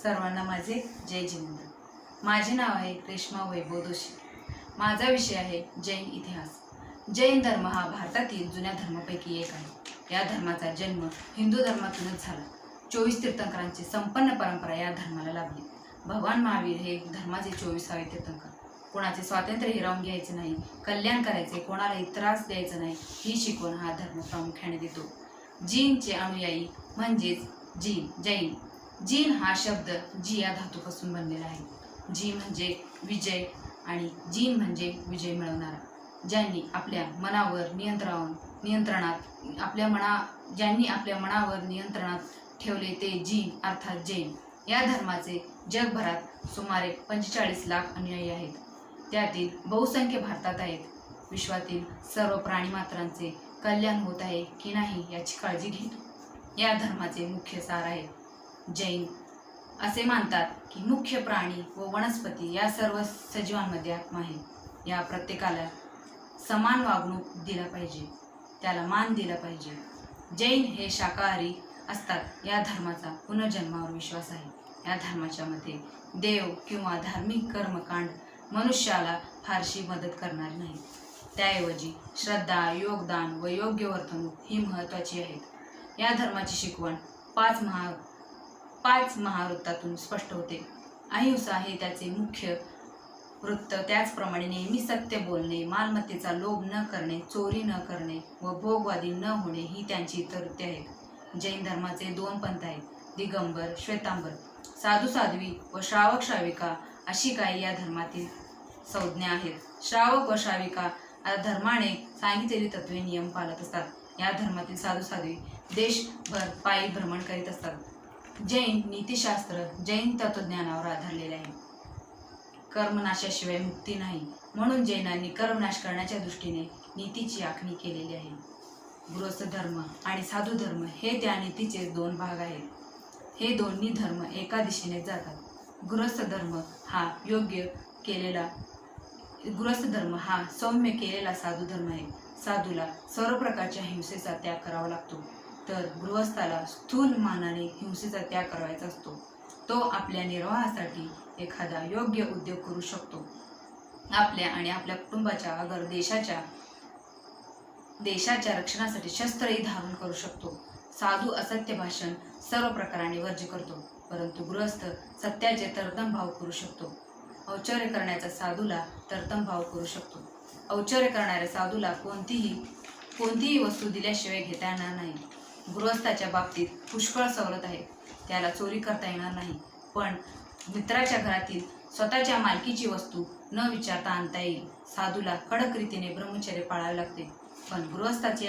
सर्वांना माझे जय जिनेंद्र। माझे नाव आहे रेश्मा वैभव दोशी। माझा विषय आहे जैन इतिहास। जैन धर्म हा भारतातील जुन्या धर्मापैकी एक आहे। या धर्माचा जन्म हिंदू धर्मातूनच झाला। 24 तीर्थंकरांची संपन्न परंपरा या धर्माला लाभली। भगवान महावीर हे धर्माचे 24वे तीर्थंकर। कोणाचे स्वातंत्र्य हिरावून घ्यायचे नाही, कल्याण करायचे, कोणालाही त्रास द्यायचा नाही, ही शिकवण हा धर्म प्रामुख्याने देतो। जीनचे अनुयायी म्हणजेच जैन। जीन हा शब्द जी या धातूपासून बनलेला आहे। जी म्हणजे विजय आणि जीन म्हणजे विजय मिळवणारा। ज्यांनी आपल्या मनावर नियंत्रणात ठेवले ते जीन अर्थात जैन। या धर्माचे जगभरात सुमारे 45 लाख अनुयायी आहेत। त्यातील बहुसंख्य भारतात आहेत। विश्वातील सर्व प्राणीमात्रांचे कल्याण होत आहे की नाही याची काळजी घेतो। या धर्माचे मुख्य सार आहे। जैन असे मानतात की मुख्य प्राणी व वनस्पती या सर्व सजीवांमध्ये आत्मा आहे। या प्रत्येकाला समान वागणूक दिला पाहिजे, त्याला मान दिला पाहिजे। जैन हे शाकाहारी असतात। या धर्माचा पुनर्जन्मावर विश्वास आहे। या धर्माच्या मते देव किंवा धार्मिक कर्मकांड मनुष्याला फारशी मदत करणार नाही। त्याऐवजी श्रद्धा, योगदान व योग्य वर्तणूक ही महत्त्वाची आहेत। या धर्माची शिकवण पाच महावृत्तातून स्पष्ट होते। अहिंसा हे त्याचे मुख्य वृत्त। त्याचप्रमाणे नेहमी सत्य बोलणे, मालमत्तेचा लोभ न करणे, चोरी न करणे व भोगवादी न होणे ही त्यांची तत्त्वे आहेत। जैन धर्माचे 2 पंथ आहेत, दिगंबर, श्वेतांबर, साधू साध्वी व श्रावक श्राविका अशी काही या धर्मातील संज्ञा आहेत। श्रावक व श्राविका धर्माने सांगितलेली तत्त्वे नियम पाळत असतात। या धर्मातील साधू साध्वी देशभर पायी भ्रमण करीत असतात। जैन नीतिशास्त्र जैन तत्वज्ञानावर आधारलेले आहे। कर्मनाशाशिवाय मुक्ती नाही, म्हणून जैनांनी कर्मनाश करण्याच्या दृष्टीने नीतीची आखणी केलेली आहे। गृहस्थ धर्म आणि साधू धर्म हे त्या नीतीचे 2 भाग आहेत। हे दोन्ही धर्म एका दिशेने जातात। गृहस्थ धर्म हा सौम्य केलेला साधू धर्म आहे। साधूला सर्व प्रकारच्या हिंसेचा त्याग करावा लागतो, तर गृहस्थाला स्थूल मानाने हिंसेचा त्याग करायचा असतो। तो आपल्या निर्वाहासाठी एखादा योग्य उद्योग करू शकतो। आपल्या आणि आपल्या कुटुंबाच्या अगर देशाच्या रक्षणासाठी शस्त्रही धारण करू शकतो। साधू असत्य भाषण सर्व प्रकाराने वर्ज्य करतो, परंतु गृहस्थ सत्याचे तरतम भाव करू शकतो। औचर्य करण्याचा साधूला तरतम भाव करू शकतो। औचर्य करणाऱ्या साधूला कोणतीही वस्तू दिल्याशिवाय घेता येणार नाही। गृहस्थाच्या बाबतीत पुष्कळ सवलत आहे। त्याला चोरी करता येणार नाही, पण मित्राच्या घरातील स्वतःच्या मालकीची वस्तू न विचारता आणता येईल। साधूला कडक रीतीने ब्रह्मचर्य पाळावे लागते, पण गृहस्थाचे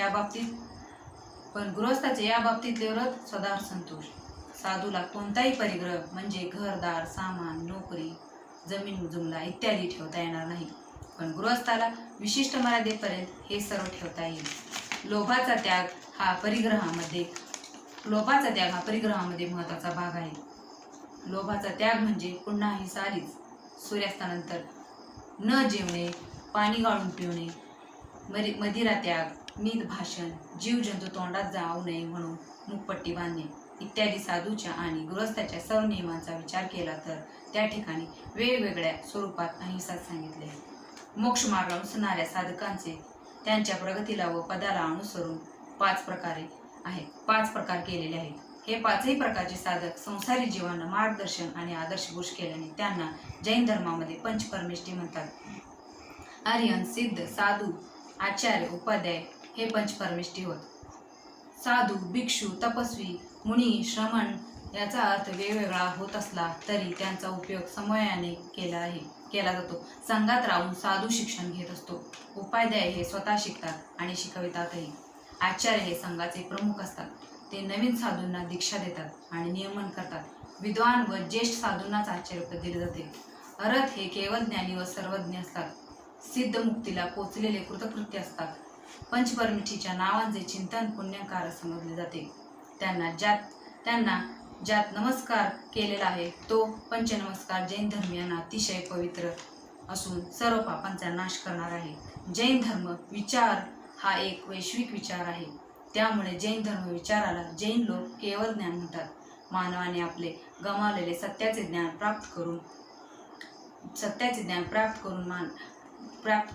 या बाबतीतले व्रत सदा संतोष। साधूला कोणताही परिग्रह म्हणजे घरदार, सामान, नोकरी, जमीन जुमला इत्यादी ठेवता येणार नाही, पण गृहस्थाला विशिष्ट मर्यादेपर्यंत हे सर्व ठेवता येईल। लोभाचा त्याग हा परिग्रहामध्ये महत्त्वाचा भाग आहे। लोभाचा त्याग म्हणजे पुन्हा हिंसा आलीच। सूर्यास्तानंतर न जेवणे, पाणी गाळून पिवणे, मदिरा त्याग, मीत भाषण, जीवजंतू तोंडात जाऊ नये म्हणून मुखपट्टी बांधणे इत्यादी साधूच्या आणि गृहस्थाच्या सर्व नियमांचा विचार केला तर त्या ठिकाणी वेगवेगळ्या स्वरूपात अहिंसा सांगितले आहे। मोक्ष मार्गावर असणाऱ्या साधकांचे त्यांच्या प्रगतीला व पदाला अनुसरून 5 प्रकार केलेले आहेत। हे 5ही प्रकारचे साधक संसारी जीवांना मार्गदर्शन आणि आदर्शभूष केल्याने त्यांना जैन धर्मामध्ये पंचपरमेष्ठी म्हणतात। आर्यन, सिद्ध, साधू, आचार्य, उपाध्याय हे पंचपरमेष्ठी होत। साधू, भिक्षू, तपस्वी, मुनी, श्रमण याचा अर्थ वेगवेगळा होत असला तरी त्यांचा उपयोग समन्वयाने केला जातो। संघात राहून साधू शिक्षण घेत असतो। उपाध्याय हे स्वतः शिकतात आणि शिकवितातही। आचार्य हे संघाचे प्रमुख असतात। ते नवीन साधूंना दीक्षा देतात आणि नियमन करतात। विद्वान व ज्येष्ठ साधूंनाच आचार्यपद दिले जाते। अरहत हे केवळ ज्ञानी व सर्वज्ञ असतात। सिद्ध मुक्तीला पोचलेले कृतकृत्य असतात। पंचपरमेष्ठीच्या नावांचे चिंतन पुण्यकार समजले जाते। त्यांना ज्यात नमस्कार केलेला आहे तो पंचनमस्कार जैन धर्मीयांना अतिशय पवित्र असून सर्व पापांचा नाश करणार आहे। जैन धर्म विचार हा एक वैश्विक विचार आहे। त्यामुळे जैन धर्म विचाराला जैन लोक केवळ ज्ञान म्हणतात। मानवाने आपले गमावलेले सत्याचे ज्ञान प्राप्त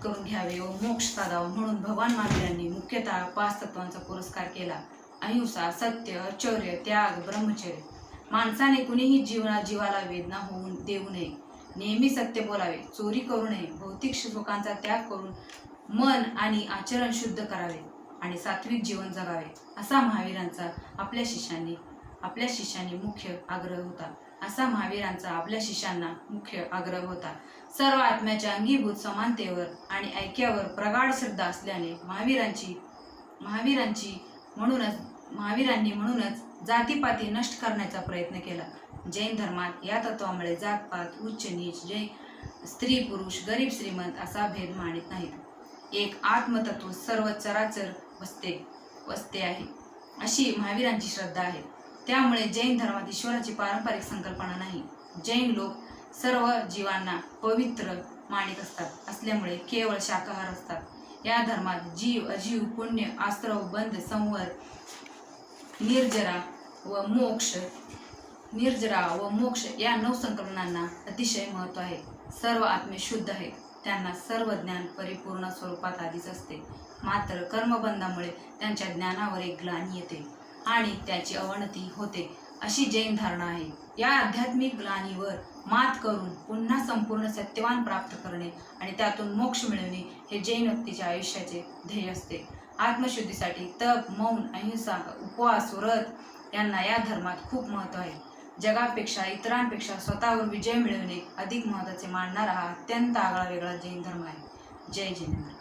करून घ्यावे व मोक्ष साधावा म्हणून भगवान महावीरांनी मुख्यतः 5 तत्वांचा पुरस्कार केला. अहिंसा, सत्य, शौर्य, त्याग, ब्रह्मचर्य. माणसाने कुणीही जीवाला वेदना होऊन देऊ नये. नेहमी सत्य बोलावे, चोरी करू नये, भौतिक सुखांचा त्याग करून मन आणि आचरण शुद्ध करावे आणि सात्विक जीवन जगावे, असा महावीरांचा आपल्या शिष्यांनी मुख्य आग्रह होता. सर्व आत्म्याच्या अंगीभूत समानतेवर आणि ऐक्यावर प्रगाढ श्रद्धा असल्याने महावीरांनी म्हणूनच जातीपाती नष्ट करण्याचा प्रयत्न केला. जैन धर्मात या तत्वामुळे जातपात, उच्च नीच, स्त्री पुरुष, गरीब श्रीमंत असा भेद मानित नाहीत. एक आत्मतत्व सर्व चराचर वसते आहे, अशी महावीरांची श्रद्धा आहे. त्यामुळे जैन धर्मात ईश्वराची पारंपरिक संकल्पना नाही. जैन लोक सर्व जीवांना पवित्र मानित असल्यामुळे केवळ शाकाहार असतात. या धर्मात जीव, अजीव, पुण्य, आश्रव, बंध, संवर, निर्जरा व मोक्ष या 9 संकल्पनांना अतिशय महत्त्व आहे. सर्व आत्मे शुद्ध आहेत. त्यांना सर्व ज्ञान परिपूर्ण स्वरूपात आधीच असते. मात्र कर्मबंधामुळे त्यांच्या ज्ञानावर एक ग्लानी येते आणि त्याची अवनती होते, अशी जैन धारणा आहे. या आध्यात्मिक ग्लानीवर मात करून पुन्हा संपूर्ण सत्यवान प्राप्त करणे आणि त्यातून मोक्ष मिळवणे हे जैन व्यक्तीच्या आयुष्याचे ध्येय असते. आत्मशुद्धीसाठी तप, मौन, अहिंसा, उपवास, व्रत यांना या धर्मात खूप महत्त्व आहे. जगापेक्षा, इतरांपेक्षा स्वतःवर विजय मिळवणे अधिक महत्त्वाचे मानणारा हा अत्यंत आगळा वेगळा जैन धर्म आहे. जय जिनेंद्र.